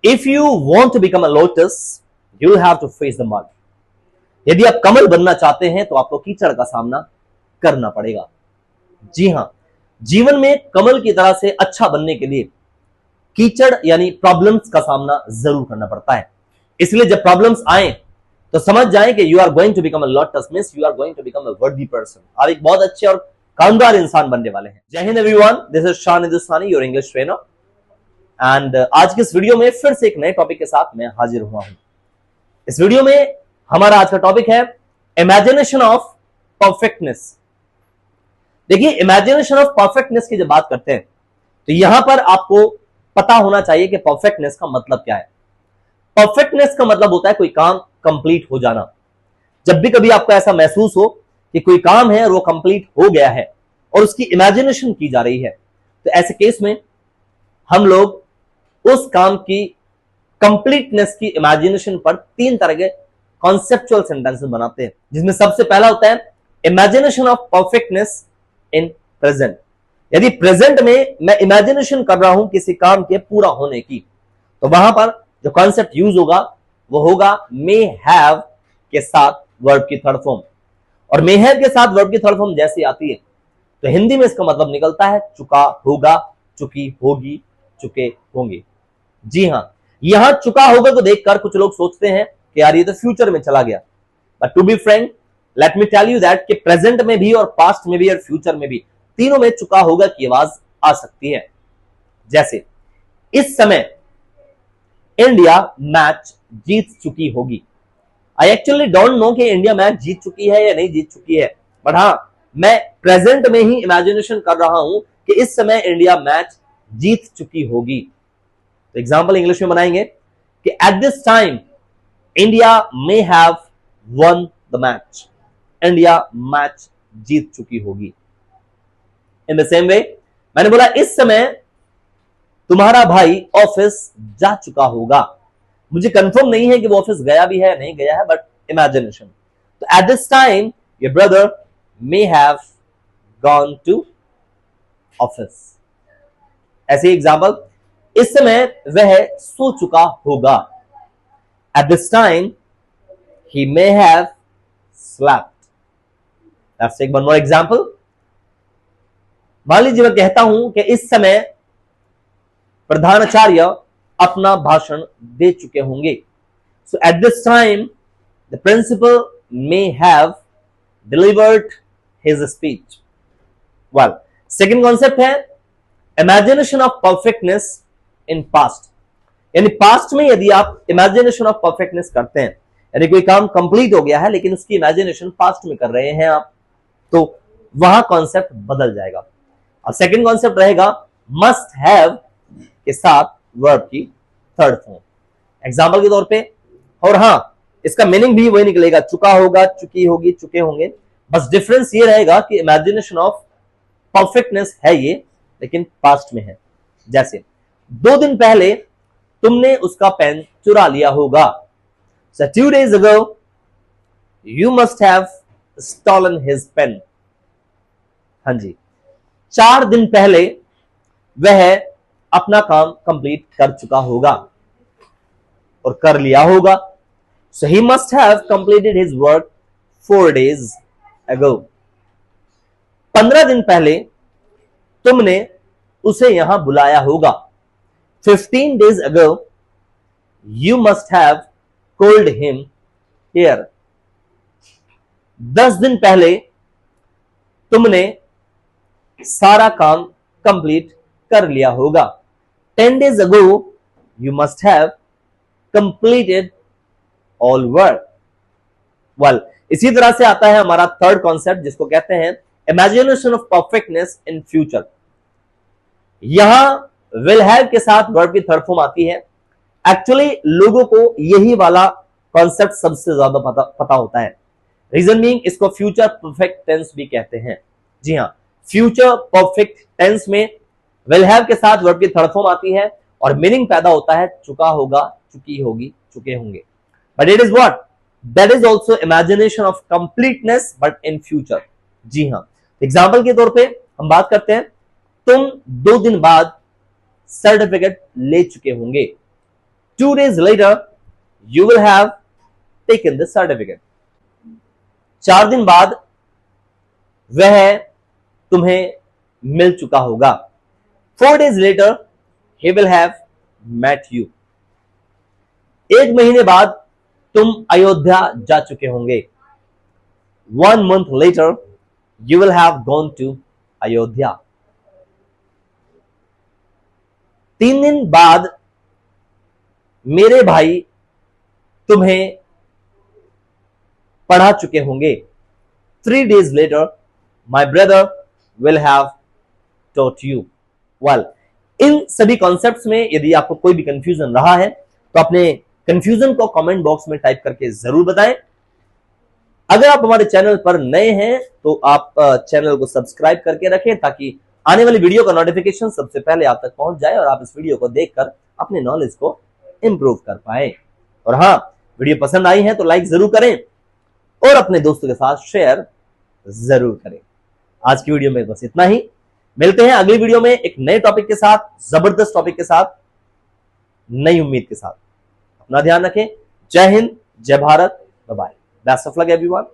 If you want to become a lotus you have to face the mud. यदि आप कमल बनना चाहते हैं तो आपको कीचड़ का सामना करना पड़ेगा। जी हां, जीवन में कमल की तरह से अच्छा बनने के लिए कीचड़ यानी प्रॉब्लम्स का सामना जरूर करना पड़ता है। इसलिए जब प्रॉब्लम्स आए तो समझ जाएं कि you are going to become a lotus, means you are going to become a worthy person. आप एक बहुत अच्छे और कामदार इंसान बनने वाले हैं। जय हिंद एवरीवन, दिस इज शान हिंदुस्तानी, योर इंग्लिश ट्रेनर। एंड आज के इस वीडियो में फिर से एक नए टॉपिक के साथ मैं हाजिर हुआ हूं। इस वीडियो में हमारा आज का टॉपिक है इमेजिनेशन ऑफ परफेक्टनेस। देखिए, इमेजिनेशन ऑफ परफेक्टनेस की जब बात करते हैं तो यहां पर आपको पता होना चाहिए कि परफेक्टनेस का मतलब क्या है। परफेक्टनेस का मतलब होता है कोई काम कंप्लीट हो जाना। जब भी कभी आपको ऐसा महसूस हो कि कोई काम है और वो कंप्लीट हो गया है और उसकी इमेजिनेशन की जा रही है, तो ऐसे केस में हम लोग उस काम की कंप्लीटनेस की इमेजिनेशन पर तीन तरह के कॉन्सेप्चुअल सेंटेंसेस बनाते हैं, जिसमें सबसे पहला होता है imagination of perfectness in present. यदि प्रेजेंट में मैं इमेजिनेशन कर रहा हूं किसी काम के पूरा होने की, तो वहां पर जो कॉन्सेप्ट यूज होगा वो होगा मे हैव के साथ वर्ब की थर्ड फॉर्म। और मे हैव के साथ वर्ब की थर्ड फॉर्म जैसी आती है तो हिंदी में इसका मतलब निकलता है चुका होगा, चुकी होगी, चुके होंगे। जी हां, यहां चुका होगा को देखकर कुछ लोग सोचते हैं कि यार ये तो फ्यूचर में चला गया, but to be frank let me tell you that कि प्रेजेंट में भी और पास्ट में भी और फ्यूचर में भी तीनों में चुका होगा की आवाज आ सकती है। जैसे इस समय इंडिया मैच जीत चुकी होगी। आई एक्चुअली डोंट नो कि इंडिया मैच जीत चुकी है या नहीं जीत चुकी है, बट हां, मैं प्रेजेंट में ही इमेजिनेशन कर रहा हूं कि इस समय इंडिया मैच जीत चुकी होगी। तो एग्जांपल इंग्लिश में बनाएंगे कि at this time India may have won the match. India match जीत चुकी होगी। इन द सेम वे मैंने बोला इस समय तुम्हारा भाई ऑफिस जा चुका होगा। मुझे कंफर्म नहीं है कि वो ऑफिस गया भी है नहीं गया है, बट इमेजिनेशन। तो at this time your brother may have gone to office. ऐसे एग्जांपल, इस समय वह सो चुका होगा। At this time he may have slept. Let's take one more example. मान लीजिए मैं कहता हूं कि इस समय प्रधानाचार्य अपना भाषण दे चुके होंगे। So at this time the principal may have delivered his speech. Well, second concept है imagination of perfectness in past. यानी पास्ट में यदि आप इमेजिनेशन ऑफ परफेक्टनेस करते हैं, यानी कोई काम कंप्लीट हो गया है लेकिन उसकी इमेजिनेशन पास्ट में कर रहे हैं आप, तो वहां कॉन्सेप्ट बदल जाएगा। और सेकंड कॉन्सेप्ट रहेगा मस्ट हैव के साथ वर्ब की थर्ड फॉर्म। एग्जांपल के तौर पे, और हां, इसका मीनिंग भी वही निकलेगा, चुका होगा, चुकी होगी, चुके होंगे। बस डिफरेंस ये रहेगा कि इमेजिनेशन ऑफ परफेक्टनेस है ये, लेकिन पास्ट में है। जैसे 2 दिन पहले तुमने उसका पेन चुरा लिया होगा। So 2 days ago you must have stolen his pen। हाँ जी, 4 दिन पहले वह अपना काम कंप्लीट कर चुका होगा और कर लिया होगा। So he must have completed his work 4 days ago। 15 दिन पहले तुमने उसे यहां बुलाया होगा। 15 days ago you must have called him here। 10 दिन पहले तुमने सारा काम कंप्लीट कर लिया होगा। 10 days ago you must have completed all work। well, इसी तरह से आता है हमारा थर्ड कॉन्सेप्ट जिसको कहते हैं imagination of perfectness in future. यहां विल हैव के साथ वर्ब की थर्ड फॉर्म आती है। एक्चुअली लोगों को यही वाला कॉन्सेप्ट सबसे ज्यादा पता होता है। रीजन बीइंग इसको फ्यूचर परफेक्ट टेंस भी कहते हैं। जी हां, फ्यूचर परफेक्ट टेंस में विल हैव के साथ वर्ब की थर्ड फॉर्म आती है और मीनिंग पैदा होता है चुका होगा, चुकी होगी, चुके होंगे। But it is what, that is also imagination of completeness but in future. जी हां, एग्जांपल के तौर पे हम बात करते हैं, तुम 2 दिन बाद सर्टिफिकेट ले चुके होंगे। 2 days later you will have taken the certificate. 4 दिन बाद वह तुम्हें मिल चुका होगा. 4 days later he will have met you. 1 महीने बाद तुम अयोध्या जा चुके होंगे. 1 month later you will have gone to Ayodhya. 3 दिन बाद मेरे भाई तुम्हें पढ़ा चुके होंगे. 3 days later my brother will have taught you. Well, इन सभी कॉन्सेप्ट्स में यदि आपको कोई भी कंफ्यूजन रहा है तो अपने कंफ्यूजन को कमेंट बॉक्स में टाइप करके जरूर बताएं. अगर आप हमारे चैनल पर नए हैं तो आप चैनल को सब्सक्राइब करके रखें ताकि आने वाली वीडियो का नोटिफिकेशन सबसे पहले आप तक पहुंच जाए और आप इस वीडियो को देखकर अपने नॉलेज को इंप्रूव कर पाए. और हाँ, वीडियो पसंद आई है तो लाइक जरूर करें और अपने दोस्तों के साथ शेयर जरूर करें. आज की वीडियो में बस इतना ही. मिलते हैं अगली वीडियो में एक नए टॉपिक के साथ, जबरदस्त टॉपिक के साथ, नई उम्मीद के साथ. अपना ध्यान रखें. Jai Hind, Jai Bharat, bye bye. Best of luck everyone.